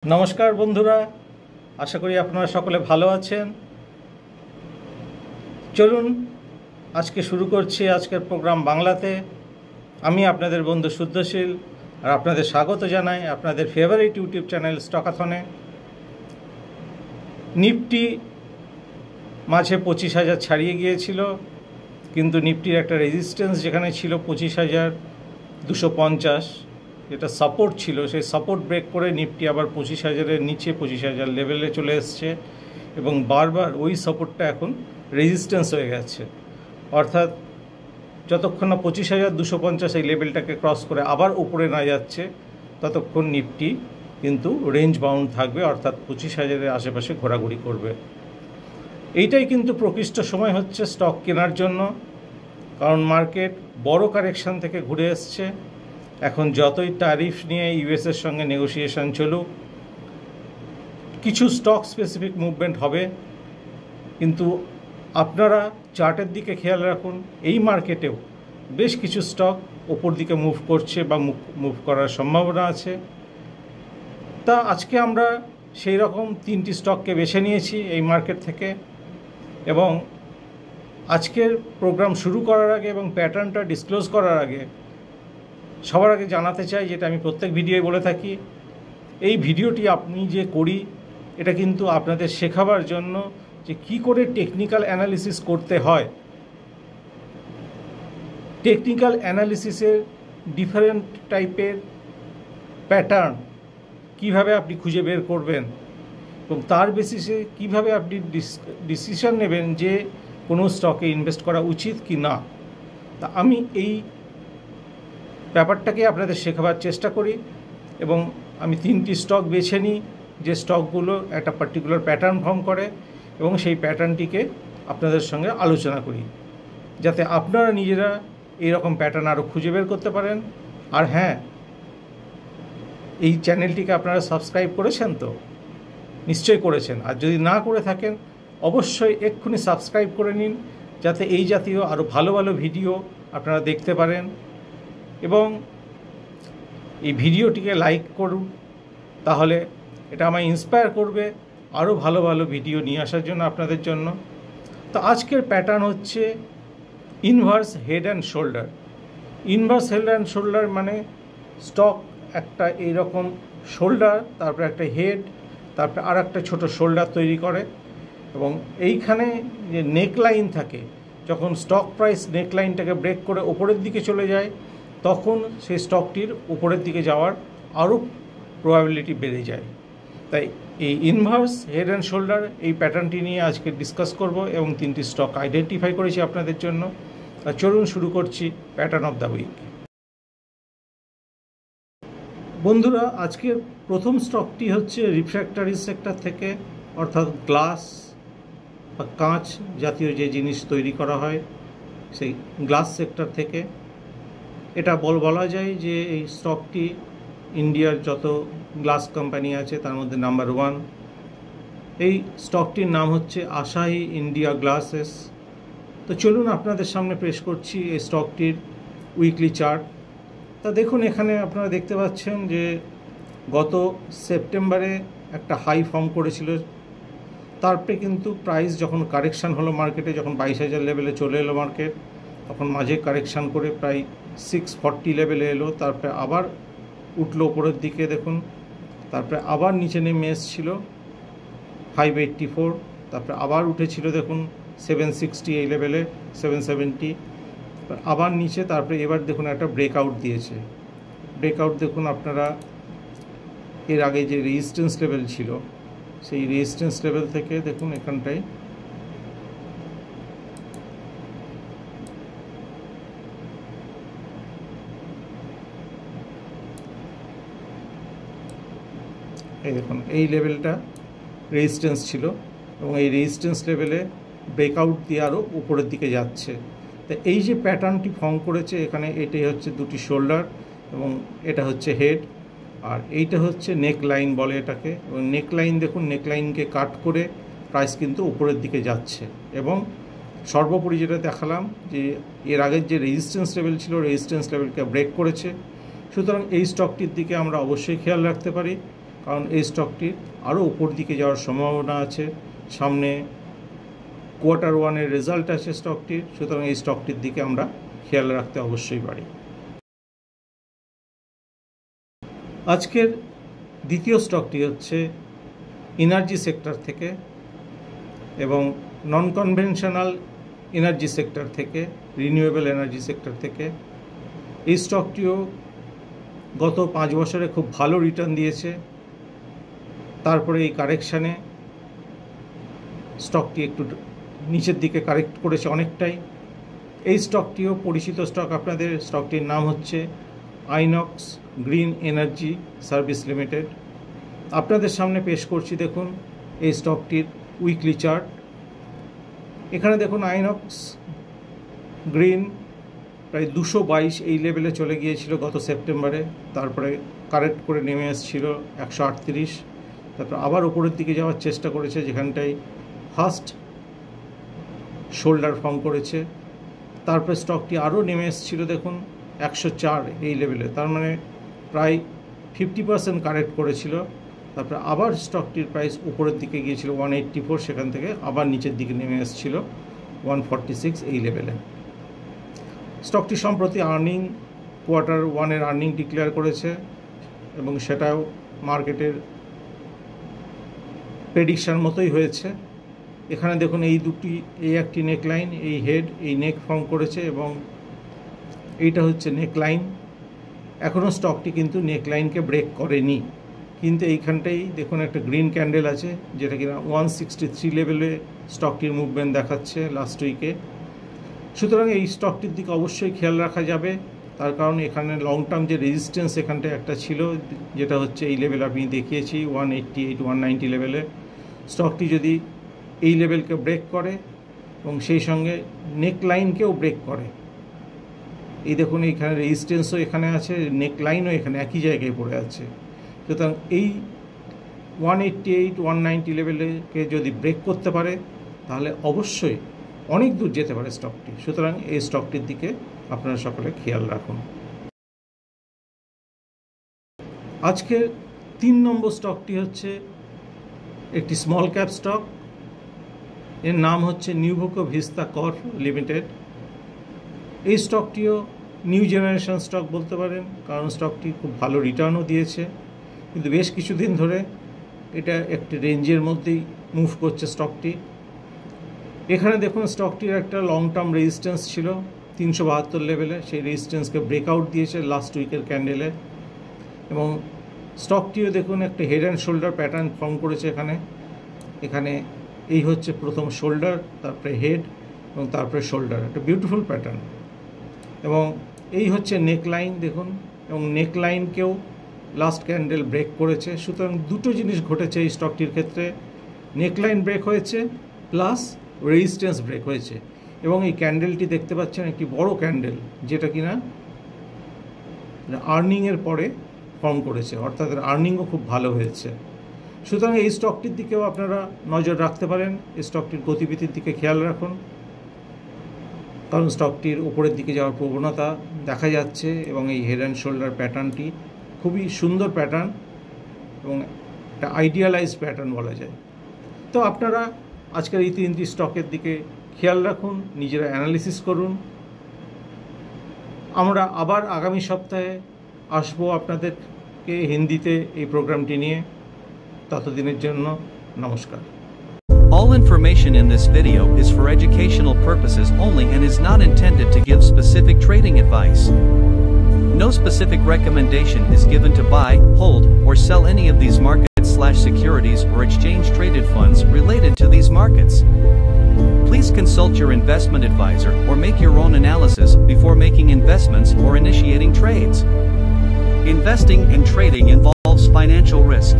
नमस्कार बंधुरा आशा करी आपनारा सकले भालो आछेन। चलुन आज के शुरू करछि आजकेर प्रोग्राम बांगलाते। आमी आपनादेर बंधु शुद्धशील और आपनादेर स्वागत जानाई आपनादेर फेभारिट यूट्यूब चैनल स्टकाथने। निफ्टी माझे 25,000 छाड़िए गिয়েছিল, किन्तु निफ्टिर एक रेजिस्टेंस जेखाने छिलो 25,250 যেটা সাপোর্ট ছিল সেই সাপোর্ট ব্রেক করে নিফটি আবার 25,000-এর নিচে 25,000 লেভেলে চলে এসেছে এবং বারবার ওই সাপোর্টটা এখন রেজিস্ট্যান্স হয়ে গেছে। অর্থাৎ যতক্ষণ না 25,250 এই লেভেলটাকে ক্রস করে আবার উপরে না যাচ্ছে ততক্ষণ নিফটি কিন্তু রেঞ্জ বাউন্ড থাকবে, অর্থাৎ 25,000-এর আশেপাশে ঘোরাঘুরি করবে। এইটাই কিন্তু প্রকৃষ্ট সময় হচ্ছে স্টক কেনার জন্য, কারণ মার্কেট বড় কারেকশন থেকে ঘুরে এসছে। এখন যতই ট্যারিফ নিয়ে ইউএসের সঙ্গে নেগোসিয়েশন চলুক, কিছু স্টক স্পেসিফিক মুভমেন্ট হবে, কিন্তু আপনারা চার্টের দিকে খেয়াল রাখুন। এই মার্কেটেও বেশ কিছু স্টক ওপর দিকে মুভ করছে বা মুভ করার সম্ভাবনা আছে। তা আজকে আমরা সেই রকম 3টি স্টককে বেছে নিয়েছি এই মার্কেট থেকে, এবং আজকের প্রোগ্রাম শুরু করার আগে এবং প্যাটার্নটা ডিসক্লোজ করার আগে সবার আগে জানাতে চাই, যেটা আমি প্রত্যেক ভিডিওয় বলে থাকি, এই ভিডিওটি আপনি যে করি এটা কিন্তু আপনাদের শেখাবার জন্য যে কি করে টেকনিক্যাল অ্যানালিসিস করতে হয়। টেকনিক্যাল অ্যানালিসিসের ডিফারেন্ট টাইপের প্যাটার্ন কিভাবে আপনি খুঁজে বের করবেন এবং তার বেসিসে কিভাবে আপনি ডিসিশন নেবেন যে কোনো স্টকে ইনভেস্ট করা উচিত কি না। তা আমি এই ব্যাপারটাকে আপনাদের শেখাবার চেষ্টা করি এবং আমি 3টি স্টক বেছে নিই যে স্টকগুলো একটা পার্টিকুলার প্যাটার্ন ফর্ম করে, এবং সেই প্যাটার্নটিকে আপনাদের সঙ্গে আলোচনা করি যাতে আপনারা নিজেরা এইরকম প্যাটার্ন আরও খুঁজে বের করতে পারেন। আর হ্যাঁ, এই চ্যানেলটিকে আপনারা সাবস্ক্রাইব করেছেন তো? নিশ্চয়ই করেছেন। আর যদি না করে থাকেন অবশ্যই এক্ষুনি সাবস্ক্রাইব করে নিন, যাতে এই জাতীয় আরও ভালো ভালো ভিডিও আপনারা দেখতে পারেন। এবং এই ভিডিওটিকে লাইক করুন, তাহলে এটা আমায় ইন্সপায়ার করবে আরও ভালো ভালো ভিডিও নিয়ে আসার জন্য আপনাদের জন্য। তো আজকের প্যাটার্ন হচ্ছে inverse head and shoulder. Inverse head and shoulder মানে স্টক একটা এইরকম শোল্ডার, তারপরে একটা হেড, তারপরে আর একটা ছোটো শোল্ডার তৈরি করে, এবং এইখানে যে নেকলাইন থাকে, যখন স্টক প্রাইস নেকলাইনটাকে ব্রেক করে ওপরের দিকে চলে যায় তখন সেই স্টকটির উপরের দিকে যাওয়ার আরও প্রবাবিলিটি বেড়ে যায়। তাই এই ইনভার্স হেড অ্যান্ড শোল্ডার এই প্যাটার্নটি নিয়ে আজকে ডিসকাস করব এবং 3টি স্টক আইডেন্টিফাই করেছি আপনাদের জন্য। আর চলুন শুরু করছি প্যাটার্ন অফ দ্য উইক। বন্ধুরা, আজকের প্রথম স্টকটি হচ্ছে রিফ্র্যাক্টারি সেক্টর থেকে, অর্থাৎ গ্লাস বা কাঁচ জাতীয় যে জিনিস তৈরি করা হয় সেই গ্লাস সেক্টর থেকে। এটা বলা যায় যে এই স্টকটি ইন্ডিয়ার যত গ্লাস কোম্পানি আছে তার মধ্যে নাম্বার 1। এই স্টকটির নাম হচ্ছে আসাহি ইন্ডিয়া গ্লাসেস। তো চলুন আপনাদের সামনে পেশ করছি এই স্টকটির উইকলি চার্ট। তা দেখুন, এখানে আপনারা দেখতে পাচ্ছেন যে গত সেপ্টেম্বরে একটা হাই ফর্ম করেছিল, তারপরে কিন্তু প্রাইস যখন কারেকশান হলো মার্কেটে, যখন 22,000 লেভেলে চলে এলো মার্কেট, তখন মাঝে কারেকশান করে প্রায় 640 লেভেলে এলো, তারপরে আবার উঠলো উপরের দিকে দেখুন, তারপরে আবার নিচে নেমে এসেছিল 584, তারপরে আবার উঠেছিল দেখুন 760 এই লেভেলে, 770, আবার নিচে, তারপরে এবার দেখুন একটা ব্রেকআউট দিয়েছে। ব্রেকআউট দেখুন আপনারা, এর আগে যে রেজিস্ট্যান্স লেভেল ছিল সেই রেজিস্ট্যান্স লেভেল থেকে দেখুন এখানটায় এই দেখুন এই লেভেলটা রেজিস্ট্যান্স ছিল, এবং এই রেজিস্ট্যান্স লেভেলে ব্রেকআউট দিয়ে আরও উপরের দিকে যাচ্ছে। তো এই যে প্যাটার্নটি ফর্ম করেছে এখানে, এটাই হচ্ছে 2টি শোল্ডার এবং এটা হচ্ছে হেড, আর এইটা হচ্ছে নেক লাইন বলে এটাকে। এবং নেক লাইন দেখুন, নেক লাইনকে কাট করে প্রাইস কিন্তু উপরের দিকে যাচ্ছে, এবং সর্বোপরি যেটা দেখালাম যে এর আগের যে রেজিস্ট্যান্স লেভেল ছিল রেজিস্ট্যান্স লেভেলকে ব্রেক করেছে। সুতরাং এই স্টকটির দিকে আমরা অবশ্যই খেয়াল রাখতে পারি কারণ এই স্টকটির আরও উপর দিকে যাওয়ার সম্ভাবনা আছে। সামনে Q1-এর রেজাল্ট আছে স্টকটির, সুতরাং এই স্টকটির দিকে আমরা খেয়াল রাখতে অবশ্যই পারি। আজকের দ্বিতীয় স্টকটি হচ্ছে এনার্জি সেক্টর থেকে এবং নন কনভেনশনাল এনার্জি সেক্টর থেকে, রিনিউয়েবল এনার্জি সেক্টর থেকে। এই স্টকটিও গত 5 বছরে খুব ভালো রিটার্ন দিয়েছে। তারপরে এই কারেকশানে স্টকটি একটু নিচের দিকে কারেক্ট করেছে অনেকটাই। এই স্টকটিও পরিচিত স্টক আপনাদের। স্টকটির নাম হচ্ছে INOX green energy service limited. আপনাদের সামনে পেশ করছি, দেখুন এই স্টকটির উইকলি চার্ট। এখানে দেখুন আইনক্স গ্রিন প্রায় 222 এই লেভেলে চলে গিয়েছিল গত সেপ্টেম্বরে, তারপরে কারেক্ট করে নেমে এসেছিল 138, তারপর আবার উপরের দিকে যাওয়ার চেষ্টা করেছে, যেখানটায় ফার্স্ট শোল্ডার ফর্ম করেছে। তারপরে স্টকটি আরও নেমে এসেছিল দেখুন 104 এই লেভেলে, তার মানে প্রায় 50% কারেক্ট করেছিল। তারপরে আবার স্টকটির প্রাইস উপরের দিকে গিয়েছিল 184, সেখান থেকে আবার নিচের দিকে নেমে এসেছিল 146 এই লেভেলে। স্টকটি সম্প্রতি Q1-এর আর্নিং ডিক্লেয়ার করেছে এবং সেটাও মার্কেটের প্রেডিকশন মতোই হয়েছে। এখানে দেখুন এই একটি নেকলাইন, এই হেড, এই নেক ফর্ম করেছে এবং এইটা হচ্ছে নেকলাইন। এখনও স্টকটি কিন্তু নেকলাইনকে ব্রেক করেনি, কিন্তু এইখানটাই দেখুন একটা গ্রিন ক্যান্ডেল আছে, যেটা কিনা 163 লেভেলে স্টকটির মুভমেন্ট দেখাচ্ছে লাস্ট উইকে। সুতরাং এই স্টকটির দিকে অবশ্যই খেয়াল রাখা যাবে, তার কারণ এখানে লং টার্ম যে রেজিস্ট্যান্স এখানটায় একটা ছিল, যেটা হচ্ছে এই লেভেল আমি দেখিয়েছি 188 190 লেভেলে। স্টকটি যদি এই লেভেলকে ব্রেক করে এবং সেই সঙ্গে নেকলাইনকেও ব্রেক করে, এই দেখুন এইখানে রেজিস্ট্যান্সও এখানে আছে, নেকলাইনও এখানে একই জায়গায় পড়ে আছে। সুতরাং এই 188 190 লেভেলকে যদি ব্রেক করতে পারে তাহলে অবশ্যই অনেক দূর যেতে পারে স্টকটি। সুতরাং এই স্টকটির দিকে আপনারা সকলে খেয়াল রাখুন। আজকের 3 নম্বর স্টকটি হচ্ছে একটি স্মল ক্যাপ স্টক। এর নাম হচ্ছে নিউভোকো ভিস্তা কর্প লিমিটেড। এই স্টকটিও নিউ জেনারেশন স্টক বলতে পারেন, কারণ স্টকটি খুব ভালো রিটার্নও দিয়েছে, কিন্তু বেশ কিছুদিন ধরে এটা একটি রেঞ্জের মধ্যেই মুভ করছে স্টকটি। এখানে দেখুন স্টকটির একটা লং টার্ম রেজিস্ট্যান্স ছিল 372 লেভেলে, সেই রেজিস্ট্যান্সকে ব্রেকআউট দিয়েছে লাস্ট উইকের ক্যান্ডেলে এবং স্টকটিও দেখুন একটা head and shoulder pattern form করেছে। এখানে এই হচ্ছে প্রথম শোল্ডার, তারপরে হেড এবং তারপরে শোল্ডার, একটা বিউটিফুল প্যাটার্ন। এবং এই হচ্ছে নেকলাইন দেখুন, এবং নেকলাইনকেও লাস্ট ক্যান্ডেল ব্রেক করেছে। সুতরাং দুটো জিনিস ঘটেছে এই স্টকটির ক্ষেত্রে, নেকলাইন ব্রেক হয়েছে প্লাস রেজিস্ট্যান্স ব্রেক হয়েছে। এবং এই ক্যান্ডেলটি দেখতে পাচ্ছেন একটি বড় ক্যান্ডেল, যেটা কিনা আর্নিংয়ের পরে ফর্ম করেছে, অর্থাৎ আর্নিংও খুব ভালো হয়েছে। সুতরাং এই স্টকটির দিকেও আপনারা নজর রাখতে পারেন, এই স্টকটির গতিবিধির দিকে খেয়াল রাখুন, কারণ স্টকটির উপরের দিকে যাওয়ার প্রবণতা দেখা যাচ্ছে এবং এই হেড অ্যান্ড শোল্ডার প্যাটার্নটি খুবই সুন্দর প্যাটার্ন এবং একটা আইডিয়ালাইজড প্যাটার্ন বলা যায়। তো আপনারা আজকের এই 3টি স্টকের দিকে খেয়াল রাখুন, নিজেরা অ্যানালিসিস করুন। আমরা আবার আগামী সপ্তাহে আসবো আপনাদেরকে হিন্দিতে এই প্রোগ্রামটি নিয়ে। ততদিনের জন্য নমস্কার। All information in this video is for educational purposes only and is not intended to give specific trading advice. No specific recommendation is given to buy, hold, or sell any of these market/securities or exchange traded funds related to these markets. Please consult your investment advisor or make your own analysis before making investments or initiating trades. Investing and trading involves financial risk.